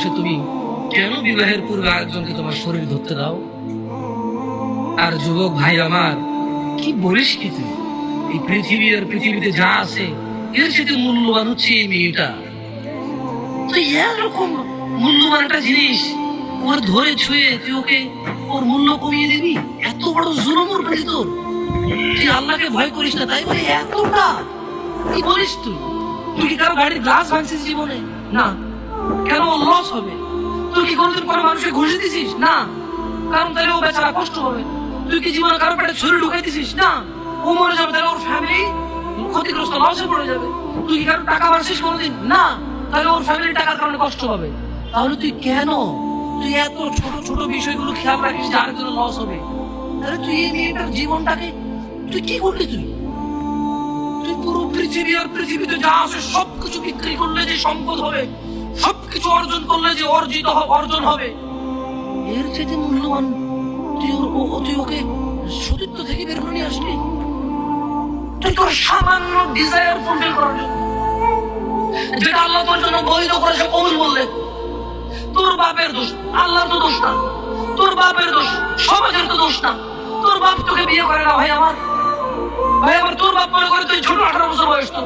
বয়সে তুমি কেন বিবাহের পূর্বে আরেকজনকে তোমার শরীর ধরতে দাও? আর যুবক ভাই আমার, কি বলিস কি তুই? এই পৃথিবী আর পৃথিবীতে যা আছে এর সাথে মূল্যবান হচ্ছে এই মেয়েটা। তুই এরকম মূল্যবান একটা জিনিস ওর ধরে ছুঁয়ে তুই ওকে ওর মূল্য কমিয়ে দিবি? এত বড় জুলুম ওর প্রতি তোর! তুই আল্লাহকে ভয় করিস না তাই বলে এতটা? কি বলিস তুই? তুই কি কারো গাড়ির গ্লাস ভাঙছিস জীবনে? না। কেন? ওর লস হবে। তুই কি কোনোদিন কোনো মানুষকে ঘুষি দিছিস? না। কারণ তাহলে ও বেচারা কষ্ট হবে। তুই কি জীবনে কারো পেটে ছুরি ঢুকাই দিছিস? না। ও মরে যাবে, তাহলে ওর ফ্যামিলি ক্ষতিগ্রস্ত, লসে পড়ে যাবে। তুই কি কারো টাকা মারছিস কোনোদিন? না। তাহলে ওর ফ্যামিলি টাকার কারণে কষ্ট হবে। তাহলে তুই কেন তুই এত ছোট ছোট বিষয়গুলো খেয়াল রাখিস যে আরেকজনের লস হবে? তাহলে তুই এই মেয়েটার জীবনটাকে তুই কি করলি? তুই পুরো পৃথিবী আর পৃথিবীতে যা আছে সবকিছু বিক্রি করলে যে সম্পদ হবে, সবকিছু অর্জন করলে যে অর্জন হবে, এর চেয়ে মূল্যবান তুই ওকে সতীত্ব থেকে বের করে নিয়ে আসলি? তুই তোর সামান্য ডিজায়ার ফুলফিল করার জন্য, যেটা আল্লাহ তোর জন্য বৈধ করেছে কবুল বললে, তোর বাপের দোষ, আল্লাহর তো দোষ না। তোর বাপের দোষ, সমাজের তো দোষ না। তোর বাপ তোকে বিয়ে করে না ভাই আমার, তোর বাপ মনে করে তুই ছোট, 18 বছর বয়স তো।